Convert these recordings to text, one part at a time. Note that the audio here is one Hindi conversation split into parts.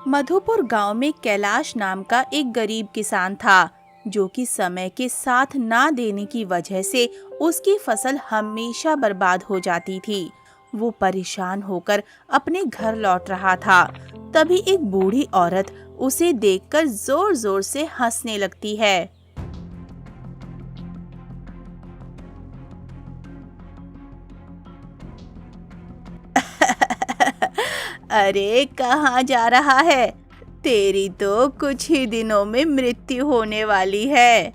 मधुपुर गांव में कैलाश नाम का एक गरीब किसान था, जो कि समय के साथ ना देने की वजह से उसकी फसल हमेशा बर्बाद हो जाती थी। वो परेशान होकर अपने घर लौट रहा था। तभी एक बूढ़ी औरत उसे देखकर जोर जोर से हंसने लगती है। अरे कहाँ जा रहा है? तेरी तो कुछ ही दिनों में मृत्यु होने वाली है।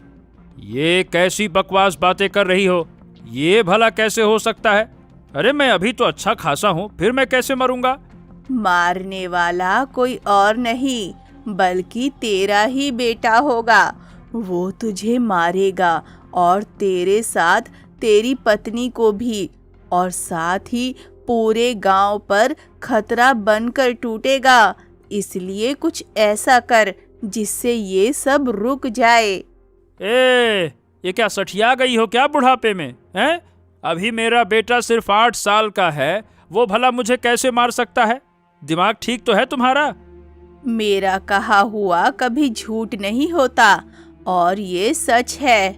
ये कैसी बकवास बातें कर रही हो? ये भला कैसे हो सकता है? अरे मैं अभी तो अच्छा खासा हूँ, फिर मैं कैसे मरूंगा? मारने वाला कोई और नहीं बल्कि तेरा ही बेटा होगा। वो तुझे मारेगा और तेरे साथ तेरी पत्नी को भी, और साथ ही पूरे गांव पर खतरा बनकर टूटेगा। इसलिए कुछ ऐसा कर जिससे ये सब रुक जाए। ये क्या सठिया गई हो क्या बुढ़ापे में? हैं? अभी मेरा बेटा सिर्फ 8 साल का है, वो भला मुझे कैसे मार सकता है? दिमाग ठीक तो है तुम्हारा? मेरा कहा हुआ कभी झूठ नहीं होता, और ये सच है।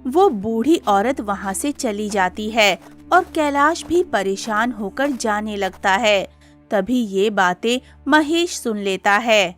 वो बूढ़ी औरत वहां से चली जाती है और कैलाश भी परेशान होकर जाने लगता है। तभी ये बातें महेश सुन लेता है।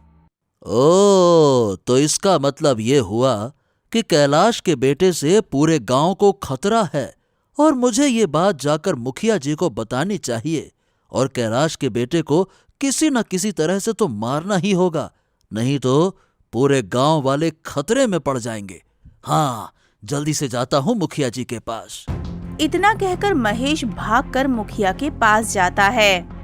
तो इसका मतलब ये हुआ कि कैलाश के बेटे से पूरे गांव को खतरा है, और मुझे ये बात जाकर मुखिया जी को बतानी चाहिए, और कैलाश के बेटे को किसी न किसी तरह से तो मारना ही होगा, नहीं तो पूरे गांव वाले खतरे में पड़ जाएंगे। हाँ, जल्दी से जाता हूँ मुखिया जी के पास। इतना कहकर महेश भागकर मुखिया के पास जाता है।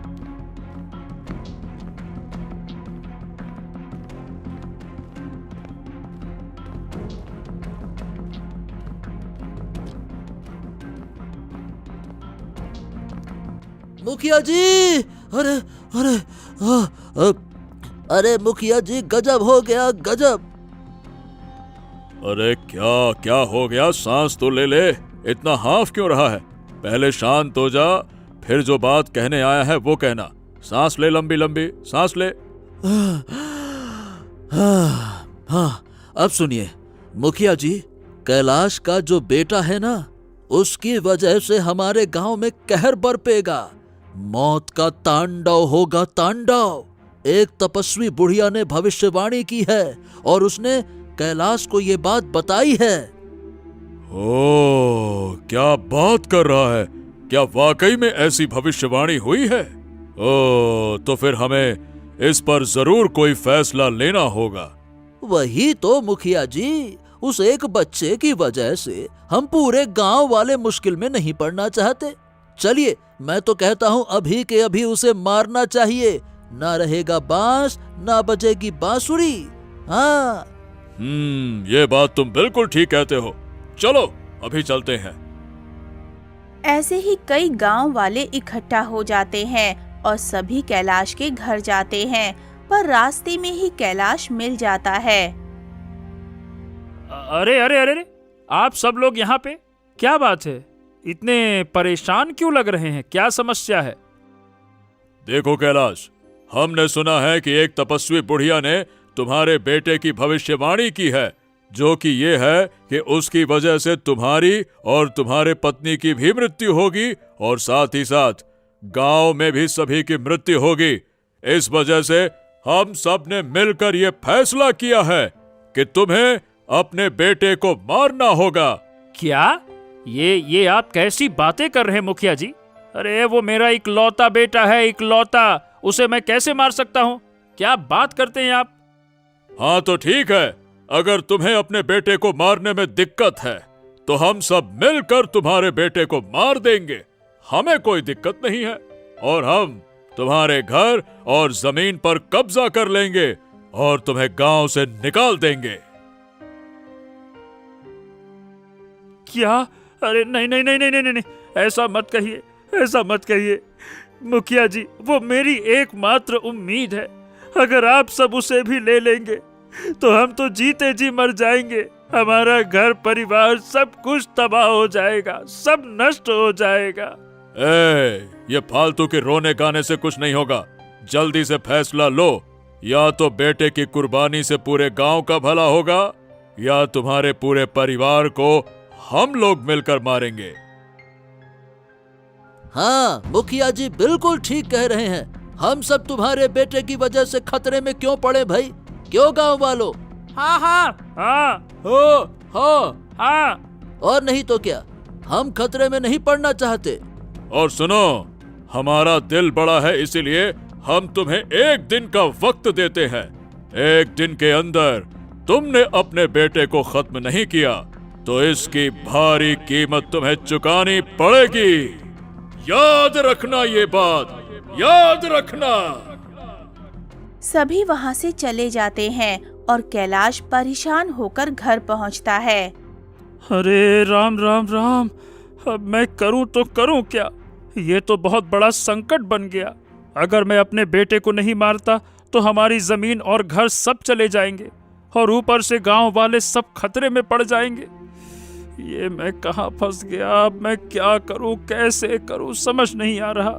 मुखिया जी, अरे अरे अरे मुखिया जी, गजब हो गया, गजब। अरे क्या क्या हो गया? सांस तो ले ले, इतना हाफ क्यों रहा है? पहले शांत हो जा, फिर जो बात कहने आया है वो कहना। सांस ले, लंबी लंबी सांस ले। हाँ, अब सुनिए मुखिया जी, कैलाश का जो बेटा है ना, उसकी वजह से हमारे गांव में कहर बरपेगा। मौत का तांडव होगा, तांडव। एक तपस्वी बुढ़िया ने भविष्यवाणी की है, और उसने कैलाश को ये बात बताई है। ओ, क्या बात कर रहा है? क्या वाकई में ऐसी भविष्यवाणी हुई है? ओ, तो फिर हमें इस पर जरूर कोई फैसला लेना होगा। वही तो मुखिया जी, उस एक बच्चे की वजह से हम पूरे गांव वाले मुश्किल में नहीं पड़ना चाहते। चलिए, मैं तो कहता हूँ अभी के अभी उसे मारना चाहिए। ना रहेगा बांस, ना बजेगी बांसुरी। हाँ। ये बात तुम बिल्कुल ठीक कहते हो। चलो अभी चलते हैं। ऐसे ही कई गांव वाले इकट्ठा हो जाते हैं और सभी कैलाश के घर जाते हैं, पर रास्ते में ही कैलाश मिल जाता है। अरे अरे अरे अरे, आप सब लोग यहाँ पे? क्या बात है? इतने परेशान क्यों लग रहे हैं? क्या समस्या है? देखो कैलाश, हमने सुना है कि एक तपस्वी बुढ़िया ने तुम्हारे बेटे की भविष्यवाणी की है, जो कि ये है कि उसकी वजह से तुम्हारी और तुम्हारे पत्नी की भी मृत्यु होगी, और साथ ही साथ गांव में भी सभी की मृत्यु होगी। इस वजह से हम सब ने मिलकर ये फैसला किया है कि तुम्हें अपने बेटे को मारना होगा। क्या? ये आप कैसी बातें कर रहे हैं मुखिया जी? अरे वो मेरा इकलौता बेटा है, इकलौता। उसे मैं कैसे मार सकता हूँ? क्या बात करते हैं आप? हाँ तो ठीक है, अगर तुम्हें अपने बेटे को मारने में दिक्कत है तो हम सब मिलकर तुम्हारे बेटे को मार देंगे। हमें कोई दिक्कत नहीं है, और हम तुम्हारे घर और जमीन पर कब्जा कर लेंगे और तुम्हें गांव से निकाल देंगे। क्या? अरे नहीं नहीं नहीं नहीं नहीं नहीं, ऐसा मत कहिए, ऐसा मत कहिए मुखिया जी। वो मेरी एकमात्र उम्मीद है। अगर आप सब उसे भी ले लेंगे तो हम तो जीते जी मर जाएंगे। हमारा घर परिवार सब कुछ तबाह हो जाएगा, सब नष्ट हो जाएगा। ये फालतू के रोने गाने से कुछ नहीं होगा। जल्दी से फैसला लो, या तो बेटे की कुर्बानी से पूरे गांव का भला होगा या तुम्हारे पूरे परिवार को हम लोग मिलकर मारेंगे। हाँ, मुखिया जी बिल्कुल ठीक कह रहे हैं। हम सब तुम्हारे बेटे की वजह से खतरे में क्यों पड़े भाई? क्यों गांव वालों? हाँ हाँ हाँ हाँ, हाँ। और नहीं तो क्या, हम खतरे में नहीं पड़ना चाहते। और सुनो, हमारा दिल बड़ा है, इसीलिए हम तुम्हें एक दिन का वक्त देते हैं। एक दिन के अंदर तुमने अपने बेटे को खत्म नहीं किया तो इसकी भारी कीमत तुम्हें चुकानी पड़ेगी। याद रखना, ये बात याद रखना। सभी वहाँ से चले जाते हैं और कैलाश परेशान होकर घर पहुँचता है। अरे राम राम राम, अब मैं करूं तो करूं क्या? ये तो बहुत बड़ा संकट बन गया। अगर मैं अपने बेटे को नहीं मारता तो हमारी जमीन और घर सब चले जाएंगे और ऊपर से गांव वाले सब खतरे में पड़ जाएंगे। ये मैं कहाँ फंस गया? अब मैं क्या करूं, कैसे करूं, समझ नहीं आ रहा।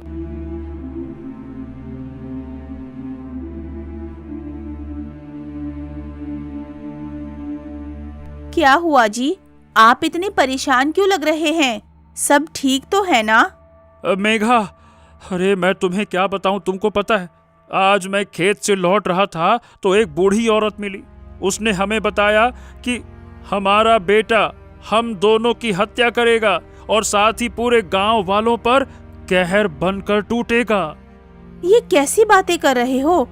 क्या हुआ जी? आप इतने परेशान क्यों लग रहे हैं? सब ठीक तो है ना? मेघा, अरे मैं तुम्हें क्या बताऊं, तुमको पता है आज मैं खेत से लौट रहा था तो एक बूढ़ी औरत मिली। उसने हमें बताया कि हमारा बेटा हम दोनों की हत्या करेगा और साथ ही पूरे गांव वालों पर कहर बनकर टूटेगा। ये कैसी बातें कर रहे हो?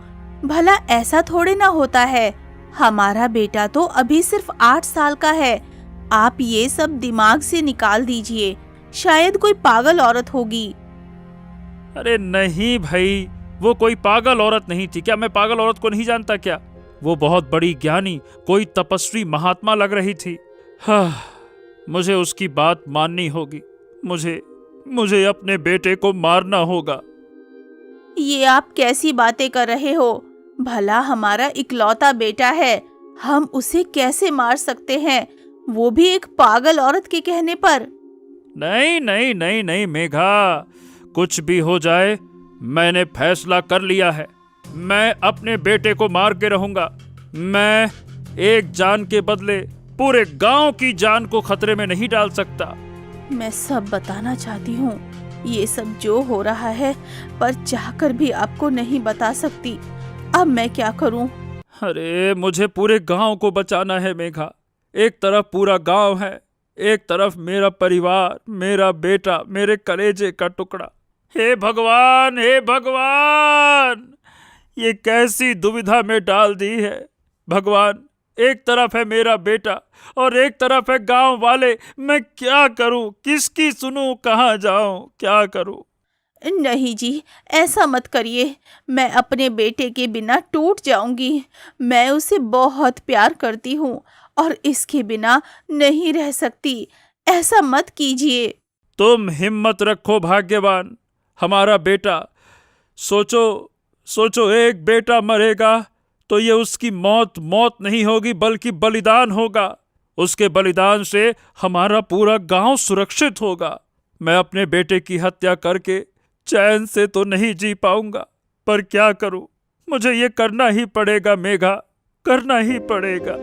भला ऐसा थोड़े ना होता है। हमारा बेटा तो अभी सिर्फ 8 साल का है। आप ये सब दिमाग से निकाल दीजिए। शायद कोई पागल औरत होगी। अरे नहीं भाई, वो कोई पागल औरत नहीं थी। क्या मैं पागल औरत को नहीं जानता क्या? वो बहुत बड़ी ज्ञानी, कोई तपस्वी महात्मा लग रही थी। हाँ, मुझे उसकी बात माननी होगी। मुझे अपने बेटे को मारना होगा। ये आप कैसी बातें कर रहे हो? भला हमारा इकलौता बेटा है, हम उसे कैसे मार सकते हैं, वो भी एक पागल औरत के कहने पर? नहीं नहीं नहीं नहीं मेघा, कुछ भी हो जाए मैंने फैसला कर लिया है। मैं अपने बेटे को मार के रहूंगा। मैं एक जान के बदले पूरे गांव की जान को खतरे में नहीं डाल सकता। मैं सब बताना चाहती हूँ, ये सब जो हो रहा है, पर चाहकर भी आपको नहीं बता सकती। अब मैं क्या करूँ? अरे मुझे पूरे गांव को बचाना है मेघा। एक तरफ पूरा गांव है, एक तरफ मेरा परिवार, मेरा बेटा, मेरे कलेजे का टुकड़ा। हे भगवान, हे भगवान, ये कैसी दुविधा में डाल दी है भगवान। एक तरफ है मेरा बेटा और एक तरफ है गांव वाले। मैं क्या करूं, किसकी सुनूं, कहां जाऊं, क्या करूं? नहीं जी, ऐसा मत करिए। मैं अपने बेटे के बिना टूट जाऊंगी। मैं उसे बहुत प्यार करती हूँ और इसके बिना नहीं रह सकती। ऐसा मत कीजिए। तुम हिम्मत रखो भाग्यवान, हमारा बेटा। सोचो एक बेटा मरेगा तो ये उसकी मौत नहीं होगी बल्कि बलिदान होगा। उसके बलिदान से हमारा पूरा गांव सुरक्षित होगा। मैं अपने बेटे की हत्या करके चैन से तो नहीं जी पाऊंगा, पर क्या करूं, मुझे ये करना ही पड़ेगा मेघा, करना ही पड़ेगा।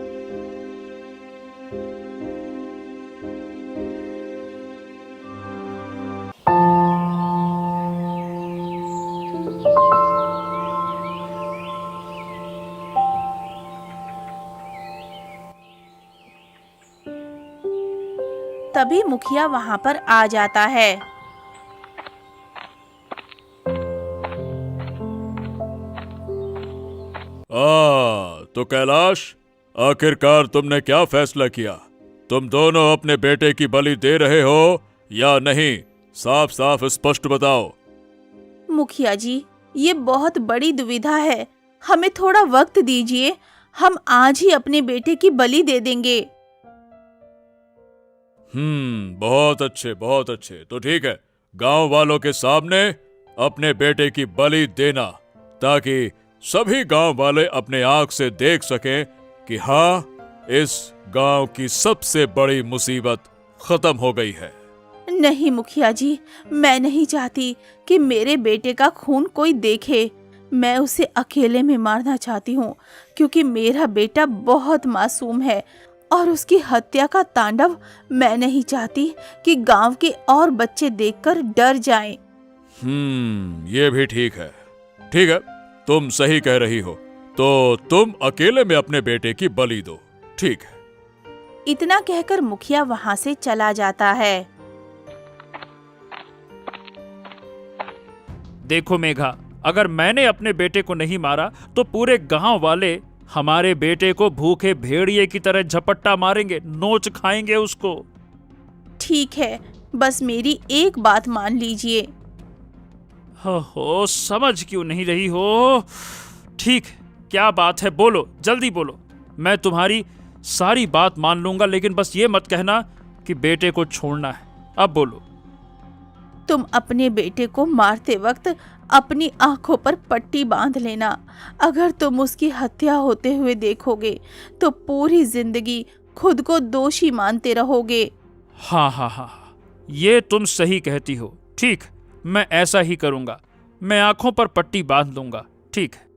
तभी मुखिया वहां पर आ जाता है। तो कैलाश, आखिरकार तुमने क्या फैसला किया? तुम दोनों अपने बेटे की बलि दे रहे हो या नहीं? साफ साफ स्पष्ट बताओ। मुखिया जी, ये बहुत बड़ी दुविधा है। हमें थोड़ा वक्त दीजिए। हम आज ही अपने बेटे की बलि दे देंगे। बहुत अच्छे, बहुत अच्छे। तो ठीक है, गांव वालों के सामने अपने बेटे की बलि देना, ताकि सभी गांव वाले अपने आंख से देख सकें कि हाँ, इस गांव की सबसे बड़ी मुसीबत खत्म हो गई है। नहीं मुखिया जी, मैं नहीं चाहती कि मेरे बेटे का खून कोई देखे। मैं उसे अकेले में मारना चाहती हूँ, क्योंकि मेरा बेटा बहुत मासूम है और उसकी हत्या का तांडव मैं नहीं चाहती कि गांव के और बच्चे देखकर डर जाएं। ये भी ठीक है। ठीक है, तुम सही कह रही हो, तो तुम अकेले में अपने बेटे की बलि दो। ठीक है। इतना कहकर मुखिया वहां से चला जाता है। देखो मेघा, अगर मैंने अपने बेटे को नहीं मारा तो पूरे गांव वाले हमारे बेटे को भूखे भेड़िए की तरह झपट्टा मारेंगे, नोच खाएंगे उसको। ठीक है, बस मेरी एक बात मान लीजिए। हो, समझ क्यों नहीं रही हो? ठीक, क्या बात है, बोलो, जल्दी बोलो। मैं तुम्हारी सारी बात मान लूंगा, लेकिन बस ये मत कहना कि बेटे को छोड़ना है। अब बोलो। तुम अपने बेटे को मारते वक्त अपनी आंखों पर पट्टी बांध लेना। अगर तुम उसकी हत्या होते हुए देखोगे तो पूरी जिंदगी खुद को दोषी मानते रहोगे। हाँ, ये तुम सही कहती हो। ठीक, मैं ऐसा ही करूंगा। मैं आंखों पर पट्टी बांध लूंगा। ठीक है।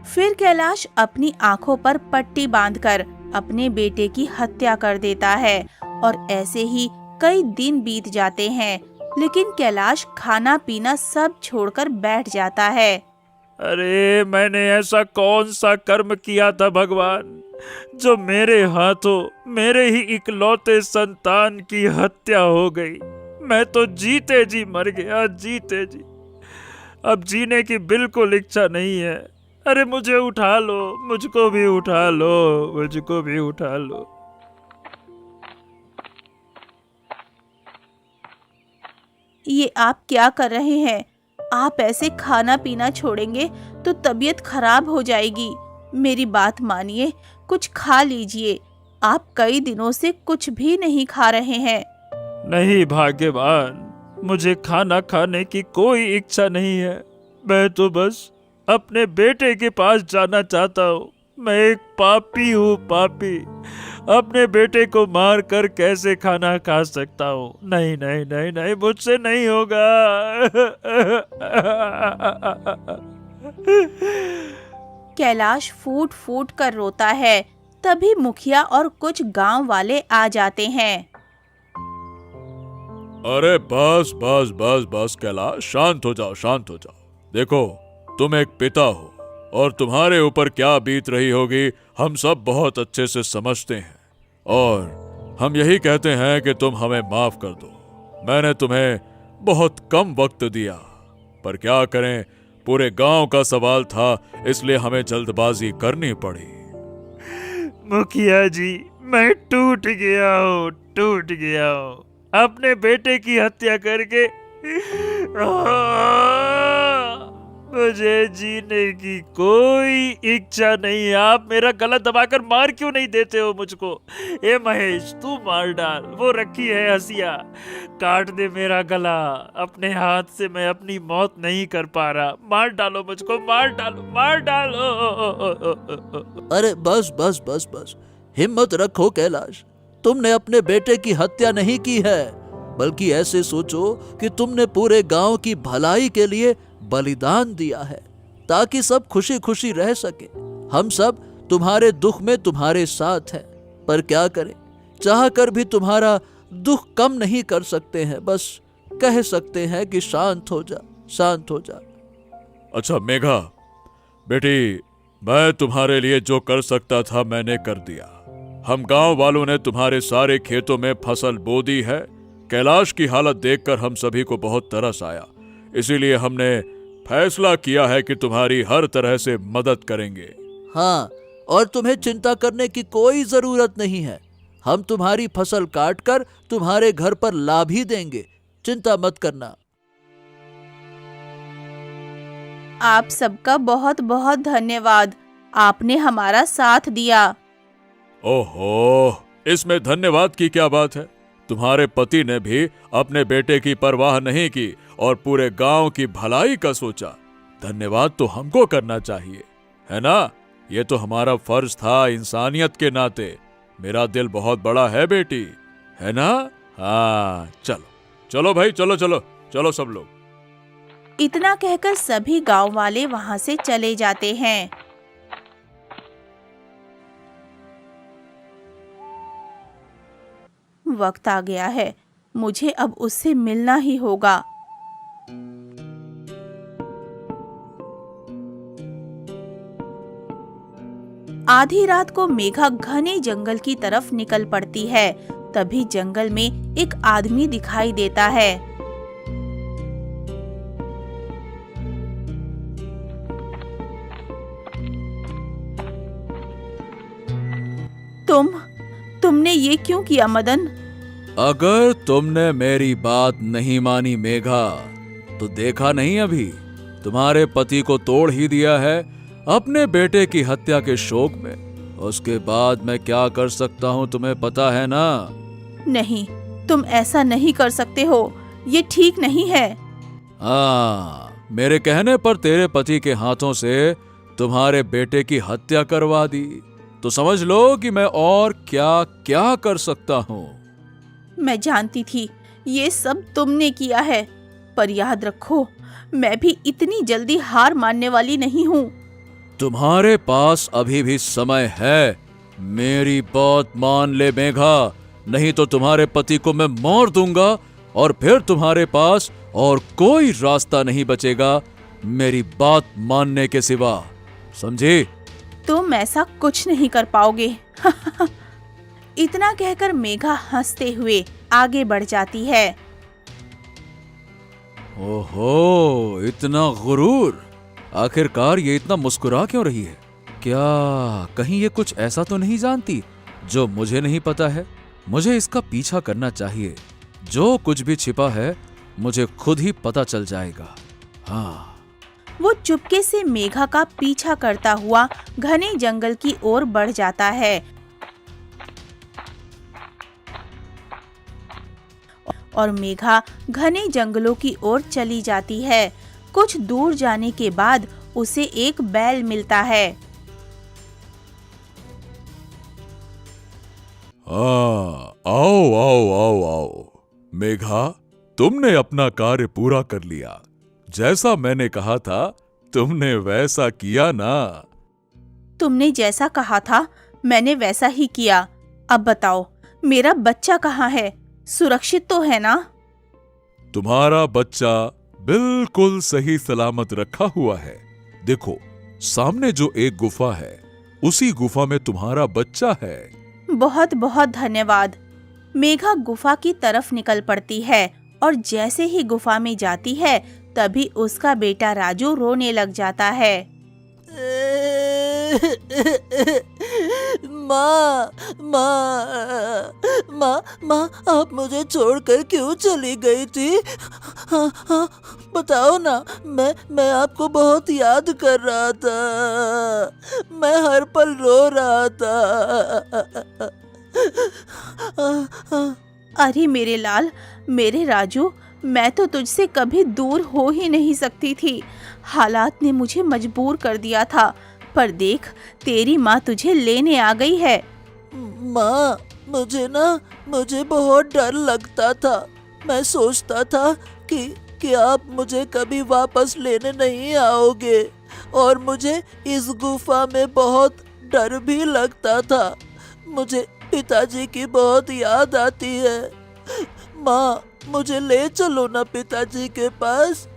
फिर कैलाश अपनी आंखों पर पट्टी बांधकर अपने बेटे की हत्या कर देता है और ऐसे ही कई दिन बीत जाते हैं, लेकिन कैलाश खाना पीना सब छोड़कर बैठ जाता है। अरे, मैंने ऐसा कौन सा कर्म किया था भगवान, जो मेरे हाथों मेरे ही इकलौते संतान की हत्या हो गई। मैं तो जीते जी मर गया, जीते जी। अब जीने की बिल्कुल इच्छा नहीं है। अरे मुझे उठा लो, मुझको भी उठा लो, मुझको भी उठा लो। ये आप क्या कर रहे हैं? आप ऐसे खाना पीना छोड़ेंगे तो तबीयत खराब हो जाएगी। मेरी बात मानिए, कुछ खा लीजिए। आप कई दिनों से कुछ भी नहीं खा रहे हैं। नहीं भाग्यवान, मुझे खाना खाने की कोई इच्छा नहीं है। मैं तो बस अपने बेटे के पास जाना चाहता हूँ। मैं एक पापी हूँ, पापी। अपने बेटे को मार कर कैसे खाना खा सकता हूँ? नहीं नहीं नहीं नहीं, मुझसे नहीं होगा। कैलाश फूट फूट कर रोता है। तभी मुखिया और कुछ गांव वाले आ जाते हैं। अरे बस बस बस बस कैलाश, शांत हो जाओ, शांत हो जाओ। देखो, तुम एक पिता हो और तुम्हारे ऊपर क्या बीत रही होगी हम सब बहुत अच्छे से समझते हैं, और हम यही कहते हैं कि तुम हमें माफ कर दो। मैंने तुम्हें बहुत कम वक्त दिया, पर क्या करें, पूरे गांव का सवाल था, इसलिए हमें जल्दबाजी करनी पड़ी। मुखिया जी, मैं टूट गया हूँ, टूट गया हूँ अपने बेटे की हत्या करके। मुझे जीने की कोई इच्छा नहीं है। आप मेरा गला दबाकर मार क्यों नहीं देते हो मुझको? ए महेश, तू मार डाल। वो रखी है हसिया, काट दे मेरा गला। अपने हाथ से मैं अपनी मौत नहीं कर पा रहा। मार डालो मुझको, मार डालो, मार डालो। अरे बस बस बस बस, हिम्मत रखो कैलाश। तुमने अपने बेटे की हत्या नहीं की है, बल्कि ऐसे सोचो कि तुमने पूरे गांव की भलाई के लिए बलिदान दिया है, ताकि सब खुशी खुशी रह सके। हम सब तुम्हारे दुख में तुम्हारे साथ हैं, पर क्या करें, चाह कर भी तुम्हारा दुख कम नहीं कर सकते हैं। बस कह सकते हैं कि शांत हो जा, शांत हो जा। अच्छा मेघा बेटी, मैं तुम्हारे लिए जो कर सकता था मैंने कर दिया। हम गांव वालों ने तुम्हारे सारे खेतों में फसल बो दी है। कैलाश की हालत देखकर हम सभी को बहुत तरस आया, इसीलिए हमने फैसला किया है कि तुम्हारी हर तरह से मदद करेंगे। हाँ, और तुम्हें चिंता करने की कोई जरूरत नहीं है। हम तुम्हारी फसल काटकर तुम्हारे घर पर ला भी देंगे, चिंता मत करना। आप सबका बहुत बहुत धन्यवाद। आपने हमारा साथ दिया। ओहो, इसमें धन्यवाद की क्या बात है? तुम्हारे पति ने भी अपने बेटे की परवाह नहीं की और पूरे गांव की भलाई का सोचा। धन्यवाद तो हमको करना चाहिए, है ना? ये तो हमारा फर्ज था इंसानियत के नाते। मेरा दिल बहुत बड़ा है बेटी, है ना? हाँ, चलो चलो भाई, चलो चलो चलो सब लोग। इतना कहकर सभी गांव वाले वहां से चले जाते हैं। वक्त आ गया है, मुझे अब उससे मिलना ही होगा। आधी रात को मेघा घने जंगल की तरफ निकल पड़ती है। तभी जंगल में एक आदमी दिखाई देता है। तुमने ये क्यों किया मदन? अगर तुमने मेरी बात नहीं मानी मेघा, तो देखा नहीं अभी तुम्हारे पति को तोड़ ही दिया है अपने बेटे की हत्या के शोक में। उसके बाद मैं क्या कर सकता हूँ तुम्हें पता है ना? नहीं, तुम ऐसा नहीं कर सकते हो, ये ठीक नहीं है। हाँ, मेरे कहने पर तेरे पति के हाथों से तुम्हारे बेटे की हत्या करवा दी, तो समझ लो कि मैं और क्या क्या कर सकता हूँ। मैं जानती थी ये सब तुमने किया है, पर याद रखो मैं भी इतनी जल्दी हार मानने वाली नहीं हूँ। तुम्हारे पास अभी भी समय है, मेरी बात मान ले मेघा, नहीं तो तुम्हारे पति को मैं मार दूंगा और फिर तुम्हारे पास और कोई रास्ता नहीं बचेगा मेरी बात मानने के सिवा, समझी? तुम ऐसा कुछ नहीं कर पाओगे। इतना कहकर मेघा हंसते हुए आगे बढ़ जाती है। ओहो, इतना गुरूर! आखिरकार ये इतना मुस्कुरा क्यों रही है? क्या कहीं ये कुछ ऐसा तो नहीं जानती जो मुझे नहीं पता है? मुझे इसका पीछा करना चाहिए, जो कुछ भी छिपा है मुझे खुद ही पता चल जाएगा। हाँ। वो चुपके से मेघा का पीछा करता हुआ घने जंगल की ओर बढ़ जाता है और मेघा घने जंगलों की ओर चली जाती है। कुछ दूर जाने के बाद उसे एक बैल मिलता है। आओ आओ आओ आओ। मेघा, तुमने अपना कार्य पूरा कर लिया। जैसा मैंने कहा था तुमने वैसा किया ना? तुमने जैसा कहा था मैंने वैसा ही किया। अब बताओ मेरा बच्चा कहाँ है? सुरक्षित तो है ना? तुम्हारा बच्चा बिल्कुल सही सलामत रखा हुआ है। देखो, सामने जो एक गुफा है, उसी गुफा में तुम्हारा बच्चा है। बहुत बहुत धन्यवाद। मेघा गुफा की तरफ निकल पड़ती है और जैसे ही गुफा में जाती है तभी उसका बेटा राजू रोने लग जाता है। माँ माँ माँ माँ, आप मुझे छोड़कर क्यों चली गई थी? हाँ हाँ, बताओ ना। मैं आपको बहुत याद कर रहा था, मैं हर पल रो रहा था। अरे मेरे लाल, मेरे राजू, मैं तो तुझसे कभी दूर हो ही नहीं सकती थी। हालात ने मुझे मजबूर कर दिया था, पर देख तेरी माँ तुझे लेने आ गई है। माँ, मुझे बहुत डर लगता था। मैं सोचता था कि आप मुझे कभी वापस लेने नहीं आओगे, और मुझे इस गुफा में बहुत डर भी लगता था। मुझे पिताजी की बहुत याद आती है। माँ, मुझे ले चलो ना पिताजी के पास,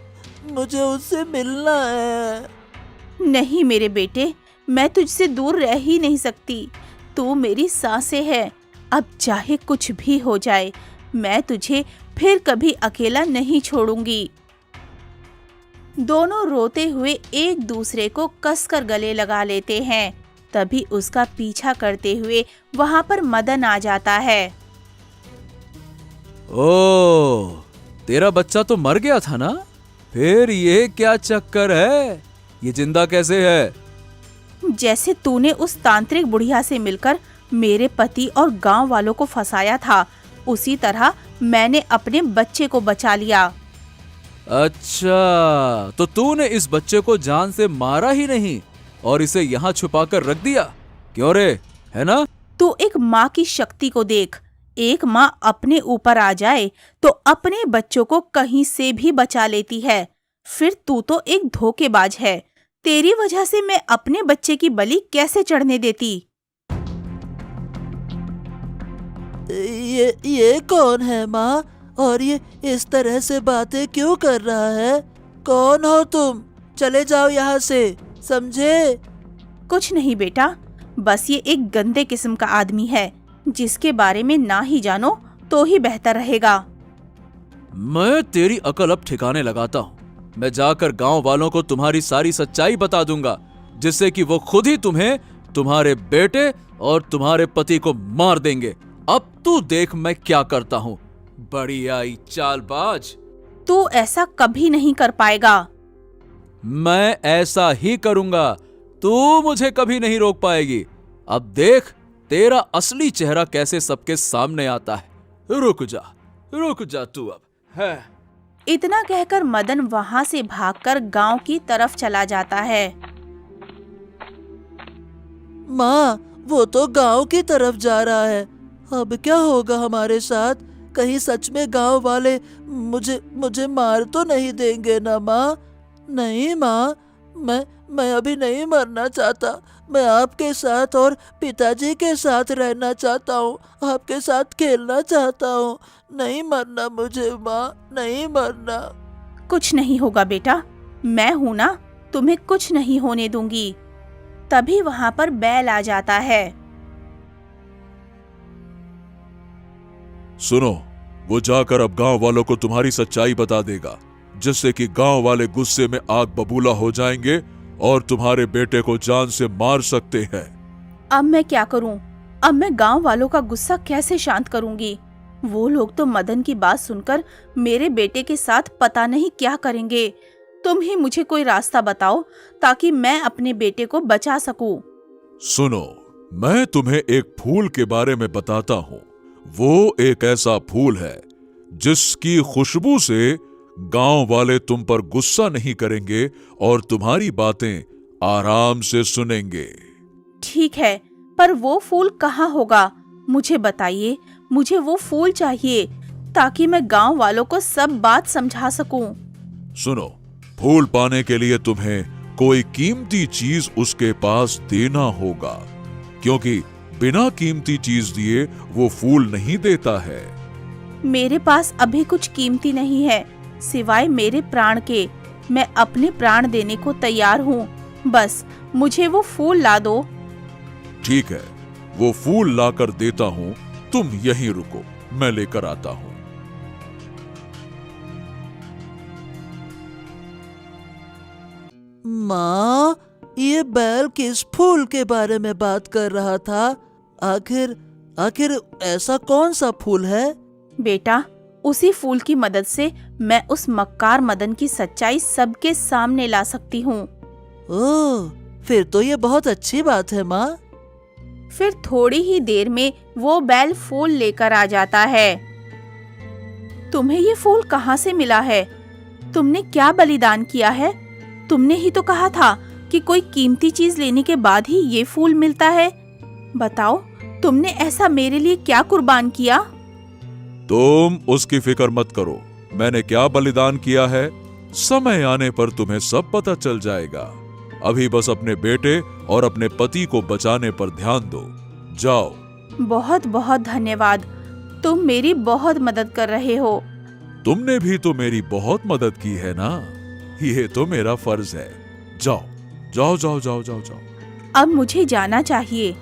मुझे उससे मिलना है। नहीं मेरे बेटे, मैं तुझसे दूर रह ही नहीं सकती। तू मेरी सांसें है। अब चाहे कुछ भी हो जाए, मैं तुझे फिर कभी अकेला नहीं छोड़ूंगी। दोनों रोते हुए एक दूसरे को कसकर गले लगा लेते हैं। तभी उसका पीछा करते हुए वहां पर मदन आ जाता है। ओह, तेरा बच्चा तो मर गया था ना? फिर ये क्या चक्कर है? ये जिंदा कैसे है? जैसे तूने उस तांत्रिक बुढ़िया से मिलकर मेरे पति और गांव वालों को फंसाया था, उसी तरह मैंने अपने बच्चे को बचा लिया। अच्छा, तो तूने इस बच्चे को जान से मारा ही नहीं और इसे यहाँ छुपाकर रख दिया, क्यों रे? है ना? तू एक माँ की शक्ति को देख। एक माँ अपने ऊपर आ जाए तो अपने बच्चों को कहीं से भी बचा लेती है। फिर तू तो एक धोखेबाज है। तेरी वजह से मैं अपने बच्चे की बलि कैसे चढ़ने देती? ये कौन है माँ? और ये इस तरह से बातें क्यों कर रहा है? कौन हो तुम? चले जाओ यहाँ से, समझे? कुछ नहीं बेटा, बस ये एक गंदे किस्म का आदमी है जिसके बारे में ना ही जानो तो ही बेहतर रहेगा। मैं तेरी अकल अब ठिकाने लगाता हूँ। मैं जाकर गांव वालों को तुम्हारी सारी सच्चाई बता दूंगा, जिससे कि वो खुद ही तुम्हें, तुम्हारे बेटे और तुम्हारे पति को मार देंगे। अब तू देख मैं क्या करता हूँ। बड़ी आई चालबाज। तू ऐसा कभी नहीं कर पाएगा। मैं ऐसा ही करूंगा। तू मुझे कभी नहीं रोक पाएगी। अब देख तेरा असली चेहरा कैसे सबके सामने आता है। रुक जा तू अब है। इतना कहकर मदन वहां से भागकर गांव की तरफ चला जाता है। माँ, वो तो गांव की तरफ जा रहा है। अब क्या होगा हमारे साथ? कहीं सच में गांव वाले मुझे मार तो नहीं देंगे ना माँ? नहीं माँ, मैं अभी नहीं मरना चाहता। मैं आपके साथ और पिताजी के साथ रहना चाहता हूँ, आपके साथ खेलना चाहता हूँ। नहीं मरना मुझे माँ, नहीं मरना। कुछ नहीं होगा बेटा, मैं हूं ना, तुम्हें कुछ नहीं होने दूंगी। तभी वहां पर बैल आ जाता है। सुनो, वो जाकर अब गांव वालों को तुम्हारी सच्चाई बता देगा, जिससे कि गांव वाले गुस्से में आग बबूला हो जाएंगे और तुम्हारे बेटे को जान से मार सकते हैं। अब मैं क्या करूं? अब मैं गांव वालों का गुस्सा कैसे शांत करूंगी? वो लोग तो मदन की बात सुनकर मेरे बेटे के साथ पता नहीं क्या करेंगे। तुम ही मुझे कोई रास्ता बताओ ताकि मैं अपने बेटे को बचा सकूं। सुनो, मैं तुम्हें एक फूल के बारे में बताता हूँ। वो एक ऐसा फूल है जिसकी खुशबू से गांव वाले तुम पर गुस्सा नहीं करेंगे और तुम्हारी बातें आराम से सुनेंगे। ठीक है, पर वो फूल कहाँ होगा? मुझे बताइए, मुझे वो फूल चाहिए ताकि मैं गांव वालों को सब बात समझा सकूं। सुनो, फूल पाने के लिए तुम्हें कोई कीमती चीज उसके पास देना होगा, क्योंकि बिना कीमती चीज दिए वो फूल नहीं देता है। मेरे पास अभी कुछ कीमती नहीं है सिवाय मेरे प्राण के। मैं अपने प्राण देने को तैयार हूँ, बस मुझे वो फूल ला दो। ठीक है, वो फूल लाकर देता हूँ, तुम यहीं रुको, मैं लेकर आता हूँ। माँ, ये बैल किस फूल के बारे में बात कर रहा था? आखिर ऐसा कौन सा फूल है? बेटा, उसी फूल की मदद से मैं उस मक्कार मदन की सच्चाई सबके सामने ला सकती हूँ। ओह, फिर तो ये बहुत अच्छी बात है माँ। फिर थोड़ी ही देर में वो बैल फूल लेकर आ जाता है। तुम्हें ये फूल कहाँ से मिला है? तुमने क्या बलिदान किया है? तुमने ही तो कहा था कि कोई कीमती चीज लेने के बाद ही ये फूल मिलता है। बताओ, तुमने ऐसा मेरे लिए क्या कुर्बान किया? तुम उसकी फिक्र मत करो, मैंने क्या बलिदान किया है, समय आने पर तुम्हें सब पता चल जाएगा। अभी बस अपने बेटे और अपने पति को बचाने पर ध्यान दो। जाओ। बहुत बहुत धन्यवाद, तुम मेरी बहुत मदद कर रहे हो। तुमने भी तो मेरी बहुत मदद की है ना, ये तो मेरा फर्ज है। जाओ जाओ जाओ जाओ जाओ जाओ। अब मुझे जाना चाहिए।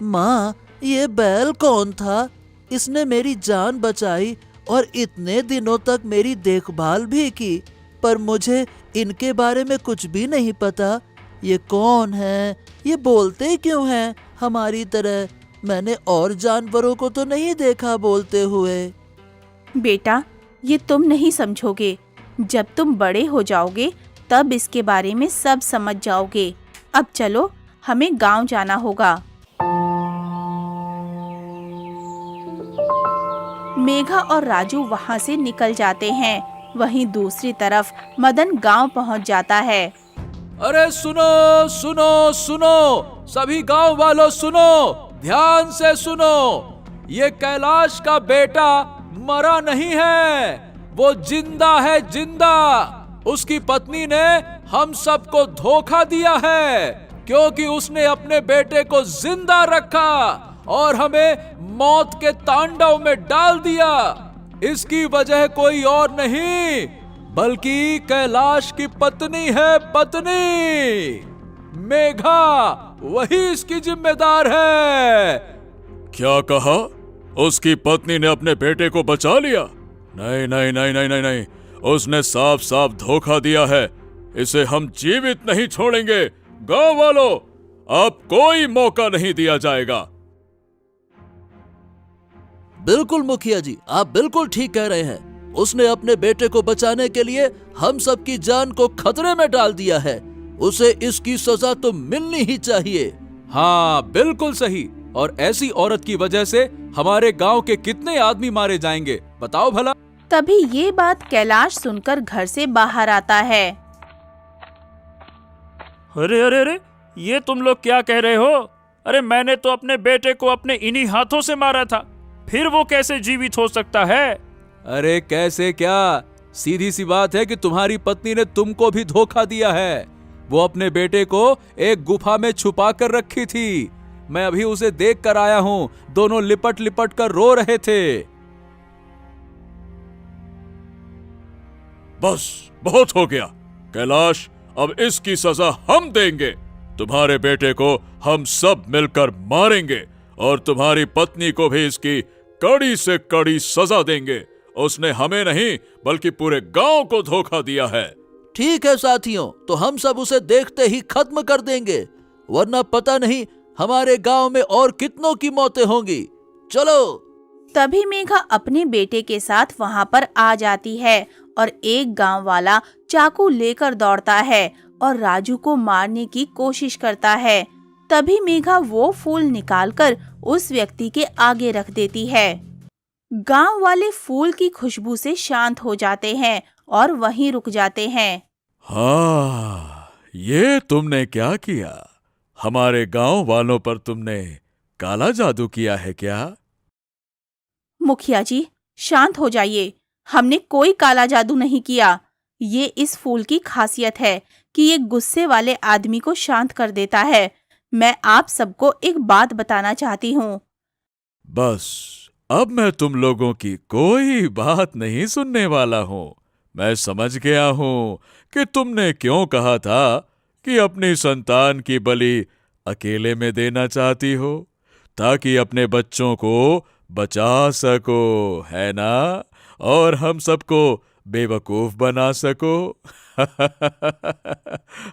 माँ, ये बैल कौन था? इसने मेरी जान बचाई और इतने दिनों तक मेरी देखभाल भी की, पर मुझे इनके बारे में कुछ भी नहीं पता। ये कौन है? ये बोलते क्यों हैं हमारी तरह? मैंने और जानवरों को तो नहीं देखा बोलते हुए। बेटा, ये तुम नहीं समझोगे। जब तुम बड़े हो जाओगे तब इसके बारे में सब समझ जाओगे। अब चलो, हमें गांव जाना होगा। मेघा और राजू वहां से निकल जाते हैं। वहीं दूसरी तरफ मदन गांव पहुंच जाता है। अरे सुनो सुनो सुनो, सभी गांव वालों सुनो, ध्यान से सुनो। ये कैलाश का बेटा मरा नहीं है, वो जिंदा है, जिंदा। उसकी पत्नी ने हम सबको धोखा दिया है, क्योंकि उसने अपने बेटे को जिंदा रखा और हमें मौत के तांडव में डाल दिया। इसकी वजह कोई और नहीं बल्कि कैलाश की पत्नी है, पत्नी मेघा, वही इसकी जिम्मेदार है। क्या कहा? उसकी पत्नी ने अपने बेटे को बचा लिया? नहीं नहीं नहीं नहीं नहीं नहीं, उसने साफ साफ धोखा दिया है। इसे हम जीवित नहीं छोड़ेंगे। गांव वालों, अब कोई मौका नहीं दिया जाएगा। बिल्कुल मुखिया जी, आप बिल्कुल ठीक कह रहे हैं। उसने अपने बेटे को बचाने के लिए हम सबकी जान को खतरे में डाल दिया है। उसे इसकी सजा तो मिलनी ही चाहिए। हाँ बिल्कुल सही। और ऐसी औरत की वजह से हमारे गांव के कितने आदमी मारे जाएंगे, बताओ भला। तभी ये बात कैलाश सुनकर घर से बाहर आता है। अरे अरे अरे, ये तुम लोग क्या कह रहे हो? अरे मैंने तो अपने बेटे को अपने इन्हीं हाथों से मारा था, फिर वो कैसे जीवित हो सकता है? अरे कैसे क्या, सीधी सी बात है कि तुम्हारी पत्नी ने तुमको भी धोखा दिया है। वो अपने बेटे को एक गुफा में छुपा कर रखी थी। मैं अभी उसे देख कर आया हूँ, दोनों लिपट लिपट कर रो रहे थे। बस बहुत हो गया कैलाश, अब इसकी सजा हम देंगे। तुम्हारे बेटे को हम सब मिलकर मारेंगे और तुम्हारी पत्नी को भी इसकी कड़ी से कड़ी सजा देंगे। उसने हमें नहीं बल्कि पूरे गांव को धोखा दिया है। ठीक है साथियों, तो हम सब उसे देखते ही खत्म कर देंगे, वरना पता नहीं हमारे गांव में और कितनों की मौतें होंगी। चलो। तभी मेघा अपने बेटे के साथ वहाँ पर आ जाती है और एक गांव वाला चाकू लेकर दौड़ता है और राजू को मारने की कोशिश करता है। तभी मेघा वो फूल निकालकर उस व्यक्ति के आगे रख देती है। गांव वाले फूल की खुशबू से शांत हो जाते हैं और वहीं रुक जाते हैं। हाँ, ये तुमने क्या किया? हमारे गांव वालों पर तुमने काला जादू किया है क्या? मुखिया जी, शांत हो जाइए। हमने कोई काला जादू नहीं किया। ये इस फूल की खासियत है कि ये गुस्से वाले आदमी को शांत कर देता है। मैं आप सबको एक बात बताना चाहती हूँ। बस अब मैं तुम लोगों की कोई बात नहीं सुनने वाला हूँ। मैं समझ गया हूँ कि तुमने क्यों कहा था कि अपनी संतान की बलि अकेले में देना चाहती हो, ताकि अपने बच्चों को बचा सको, है ना? और हम सबको बेवकूफ बना सको।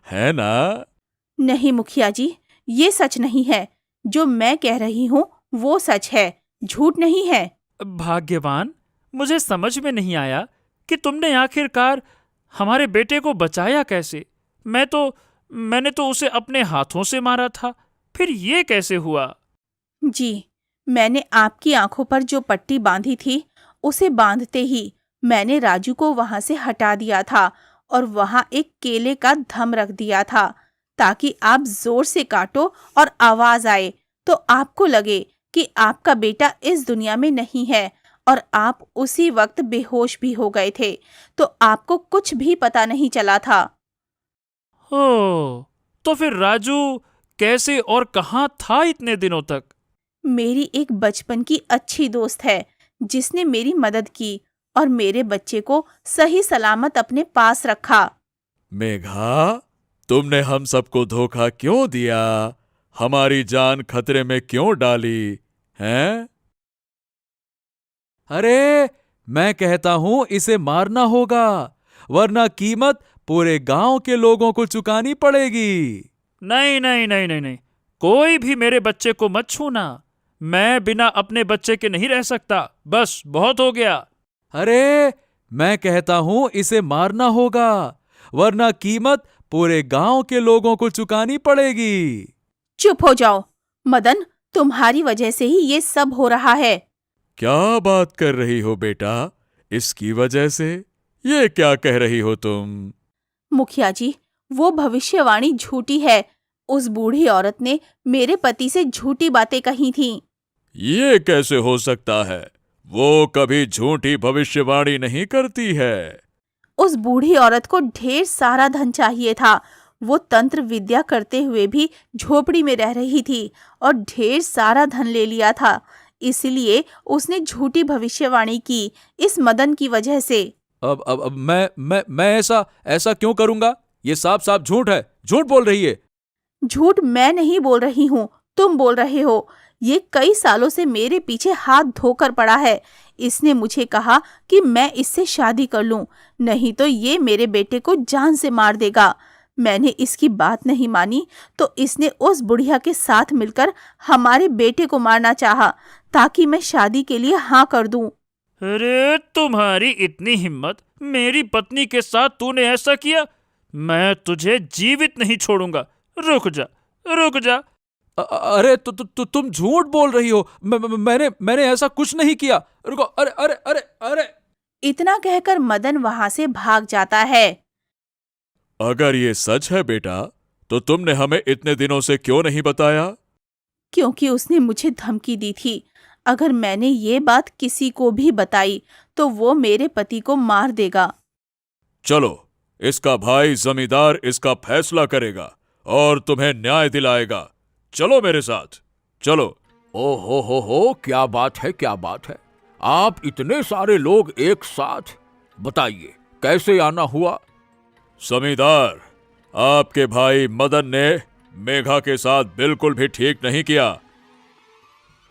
है ना? नहीं मुखिया जी, ये सच नहीं है। जो मैं कह रही हूँ वो सच है, झूठ नहीं है। भाग्यवान, मुझे समझ में नहीं आया कि तुमने आखिरकार हमारे बेटे को बचाया कैसे। मैंने तो उसे अपने हाथों से मारा था, फिर ये कैसे हुआ? जी, मैंने आपकी आंखों पर जो पट्टी बांधी थी, उसे बांधते ही मैंने राजू को वहां से हटा दिया था और वहां एक केले का थंब रख दिया था, ताकि आप जोर से काटो और आवाज आए तो आपको लगे कि आपका बेटा इस दुनिया में नहीं है, और आप उसी वक्त बेहोश भी हो गए थे, तो आपको कुछ भी पता नहीं चला था। ओह, तो फिर राजू कैसे और कहाँ था इतने दिनों तक? मेरी एक बचपन की अच्छी दोस्त है जिसने मेरी मदद की और मेरे बच्चे को सही सलामत अपने पास रखा। मेघा, तुमने हम सबको धोखा क्यों दिया? हमारी जान खतरे में क्यों डाली हैं? अरे मैं कहता हूं इसे मारना होगा, वरना कीमत पूरे गांव के लोगों को चुकानी पड़ेगी। नहीं नहीं नहीं नहीं नहीं, कोई भी मेरे बच्चे को मत छूना। मैं बिना अपने बच्चे के नहीं रह सकता। बस बहुत हो गया। अरे मैं कहता हूं इसे मारना होगा, वरना कीमत पूरे गांव के लोगों को चुकानी पड़ेगी। चुप हो जाओ मदन, तुम्हारी वजह से ही ये सब हो रहा है। क्या बात कर रही हो बेटा? इसकी वजह से? ये क्या कह रही हो तुम? मुखिया जी, वो भविष्यवाणी झूठी है। उस बूढ़ी औरत ने मेरे पति से झूठी बातें कही थीं। ये कैसे हो सकता है? वो कभी झूठी भविष्यवाणी नहीं करती है। उस बूढ़ी औरत को ढेर सारा धन चाहिए था। वो तंत्र विद्या करते हुए भी झोपड़ी में रह रही थी और ढेर सारा धन ले लिया था। इसलिए उसने झूठी भविष्यवाणी की, इस मदन की वजह से। अब मैं ऐसा क्यों करूंगा? ये साफ साफ झूठ है, झूठ बोल रही है। झूठ मैं नहीं बोल रही हूँ, तुम बोल रहे हो। ये कई सालों से मेरे पीछे हाथ धोकर पड़ा है। इसने मुझे कहा कि मैं इससे शादी कर लूं, नहीं तो ये मेरे बेटे को जान से मार देगा। मैंने इसकी बात नहीं मानी तो इसने उस बुढ़िया के साथ मिलकर हमारे बेटे को मारना चाहा, ताकि मैं शादी के लिए हाँ कर दूं। अरे तुम्हारी इतनी हिम्मत! मेरी पत्नी के साथ तूने ऐसा किया? मैं तुझे जीवित नहीं छोड़ूंगा। रुक जा, रुक जा। अरे तुम झूठ बोल रही हो। मैंने ऐसा कुछ नहीं किया। रुको। अरे अरे अरे अरे। इतना कहकर मदन वहां से भाग जाता है। अगर ये सच है बेटा, तो तुमने हमें इतने दिनों से क्यों नहीं बताया? क्योंकि उसने मुझे धमकी दी थी। अगर मैंने ये बात किसी को भी बताई तो वो मेरे पति को मार देगा। चलो, इसका भाई जमींदार इसका फैसला करेगा और तुम्हें न्याय दिलाएगा। चलो मेरे साथ, चलो। ओ हो, क्या बात है, क्या बात है। आप इतने सारे लोग एक साथ, बताइए कैसे आना हुआ? जमींदार, आपके भाई मदन ने मेघा के साथ बिल्कुल भी ठीक नहीं किया।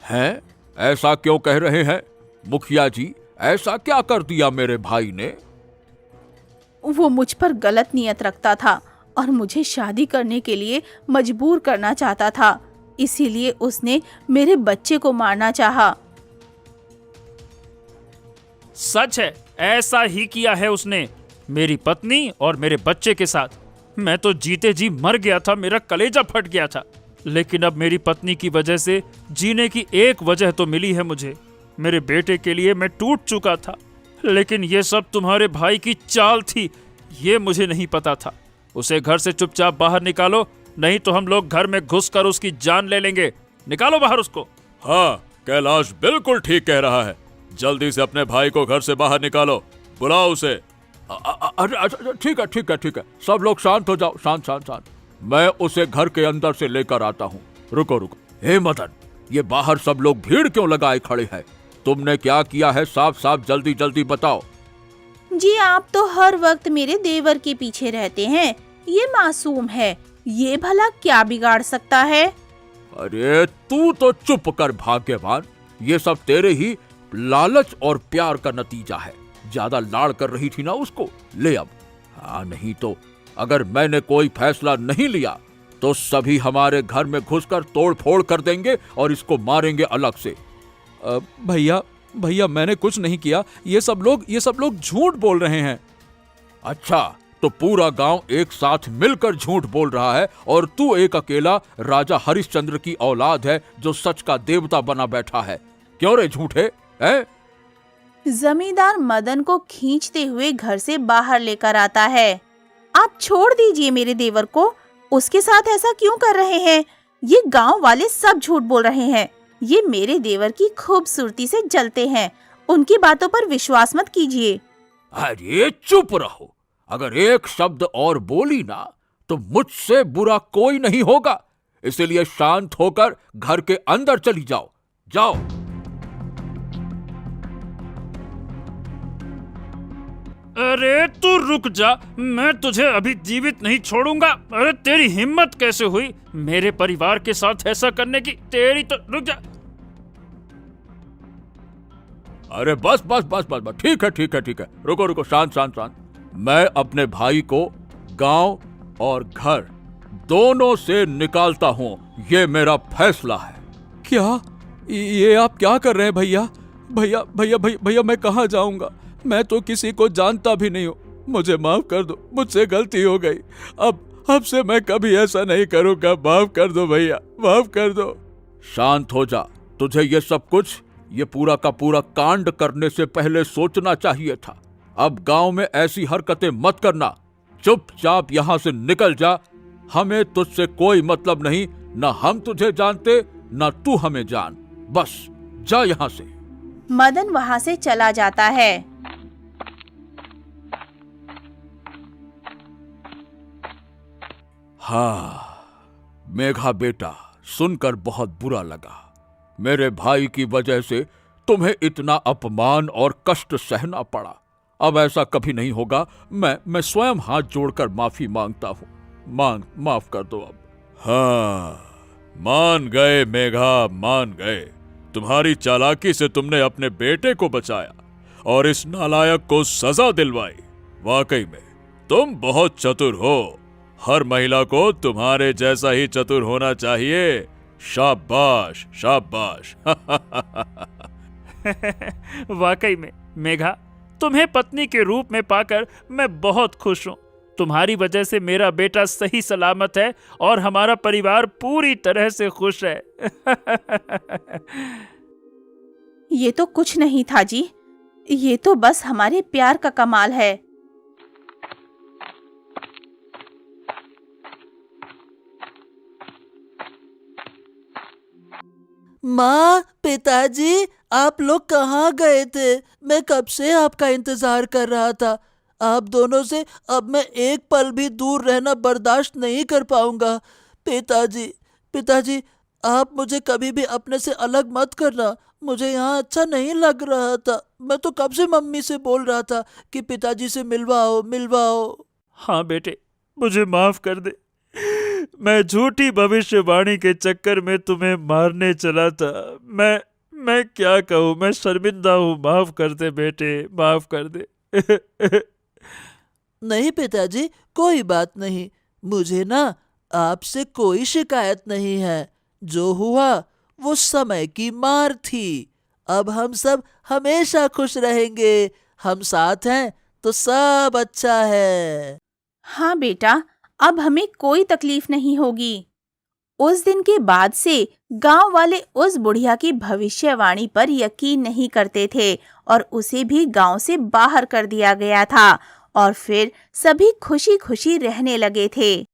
हैं? ऐसा क्यों कह रहे हैं मुखिया जी? ऐसा क्या कर दिया मेरे भाई ने? वो मुझ पर गलत नियत रखता था और मुझे शादी करने के लिए मजबूर करना चाहता था। इसीलिए उसने मेरे बच्चे को मारना चाहा। सच है, ऐसा ही किया है उसने, मेरी पत्नी और मेरे बच्चे के साथ। मैं तो जीते जी मर गया था, मेरा कलेजा फट गया था। लेकिन अब मेरी पत्नी की वजह से जीने की एक वजह तो मिली है मुझे। मेरे बेटे के लिए मैं टूट चुका था, लेकिन ये सब तुम्हारे भाई की चाल थी, ये मुझे नहीं पता था। उसे घर से चुपचाप बाहर निकालो, नहीं तो हम लोग घर में घुसकर उसकी जान ले लेंगे। निकालो बाहर उसको। हाँ, कैलाश बिल्कुल ठीक कह रहा है। जल्दी से अपने भाई को घर से बाहर निकालो, बुलाओ उसे। अरे ठीक है। सब लोग शांत हो जाओ, शांत। मैं उसे घर के अंदर से लेकर आता हूँ। रुको। हे मदन, ये बाहर सब लोग भीड़ क्यों लगाए खड़े हैं? तुमने क्या किया है? साफ जल्दी बताओ। जी, आप तो हर वक्त मेरे देवर के पीछे रहते हैं। ये मासूम है, ये भला क्या बिगाड़ सकता है? अरे तू तो चुप कर भाग्यवान। ये सब तेरे ही लालच और प्यार का नतीजा है। ज्यादा लाड़ कर रही थी ना उसको, ले अब। हाँ, नहीं तो अगर मैंने कोई फैसला नहीं लिया तो सभी हमारे घर में घुसकर तोड़ फोड़ कर देंगे और इसको मारेंगे अलग से। भैया मैंने कुछ नहीं किया। ये सब लोग झूठ बोल रहे हैं। अच्छा, तो पूरा गांव एक साथ मिलकर झूठ बोल रहा है और तू एक अकेला राजा हरिश्चंद्र की औलाद है जो सच का देवता बना बैठा है। क्यों रे झूठे? हैं? जमींदार मदन को खींचते हुए घर से बाहर लेकर आता है। आप छोड़ दीजिए मेरे देवर को। उसके साथ ऐसा क्यों कर रहे हैं? ये गांव वाले सब झूठ बोल रहे हैं। ये मेरे देवर की खूबसूरती से जलते हैं। उनकी बातों पर विश्वास मत कीजिए। अरे चुप रहो। अगर एक शब्द और बोली ना तो मुझसे बुरा कोई नहीं होगा। इसलिए शांत होकर घर के अंदर चली जाओ। अरे तू रुक जा, मैं तुझे अभी जीवित नहीं छोड़ूंगा। अरे तेरी हिम्मत कैसे हुई मेरे परिवार के साथ ऐसा करने की? तेरी तो रुक जा। अरे बस। ठीक है। रुको, शांत। मैं अपने भाई को गांव और घर दोनों से निकालता हूं। ये मेरा फैसला है। क्या? ये आप क्या कर रहे हैं भैया? मैं कहाँ जाऊंगा? मैं तो किसी को जानता भी नहीं हूँ। मुझे माफ कर दो, मुझसे गलती हो गई। अब से मैं कभी ऐसा नहीं करूंगा। माफ कर दो भैया, माफ कर दो। शांत हो जा। तुझे ये सब कुछ, ये पूरा का पूरा कांड करने से पहले सोचना चाहिए था। अब गांव में ऐसी हरकतें मत करना। चुपचाप यहां से निकल जा। हमें तुझसे कोई मतलब नहीं, ना हम तुझे जानते ना तू हमें जान। बस जा यहां से। मदन वहां से चला जाता है। हाँ मेघा बेटा, सुनकर बहुत बुरा लगा। मेरे भाई की वजह से तुम्हें इतना अपमान और कष्ट सहना पड़ा। अब ऐसा कभी नहीं होगा। मैं स्वयं हाथ जोड़कर माफी मांगता हूँ। माफ कर दो अब। हाँ, मान गए मेघा, मान गए। तुम्हारी चालाकी से तुमने अपने बेटे को बचाया और इस नालायक को सजा दिलवाई। वाकई में तुम बहुत चतुर हो। हर महिला को तुम्हारे जैसा ही चतुर होना चाहिए। शाबाश शाबाश। वाकई में मेघा, तुम्हें पत्नी के रूप में पाकर मैं बहुत खुश हूँ। तुम्हारी वजह से मेरा बेटा सही सलामत है और हमारा परिवार पूरी तरह से खुश है। ये तो कुछ नहीं था जी, ये तो बस हमारे प्यार का कमाल है। माँ, पिताजी, आप लोग कहाँ गए थे? मैं कब से आपका इंतजार कर रहा था। आप दोनों से अब मैं एक पल भी दूर रहना बर्दाश्त नहीं कर पाऊंगा। पिताजी, पिताजी, आप मुझे कभी भी अपने से अलग मत करना। मुझे यहाँ अच्छा नहीं लग रहा था। मैं तो कब से मम्मी से बोल रहा था कि पिताजी से मिलवाओ मिलवाओ। हाँ बेटे, मुझे माफ कर दे। मैं झूठी भविष्यवाणी के चक्कर में तुम्हें मारने चला था। मैं क्या कहूँ, मैं शर्मिंदा हूँ। माफ कर दे बेटे, माफ कर दे। नहीं पिताजी, कोई बात नहीं। मुझे ना आपसे कोई शिकायत नहीं है। जो हुआ वो समय की मार थी। अब हम सब हमेशा खुश रहेंगे। हम साथ हैं तो सब अच्छा है। हाँ बेटा, अब हमें कोई तकलीफ नहीं होगी। उस दिन के बाद से गांव वाले उस बुढ़िया की भविष्यवाणी पर यकीन नहीं करते थे और उसे भी गांव से बाहर कर दिया गया था और फिर सभी खुशी खुशी रहने लगे थे।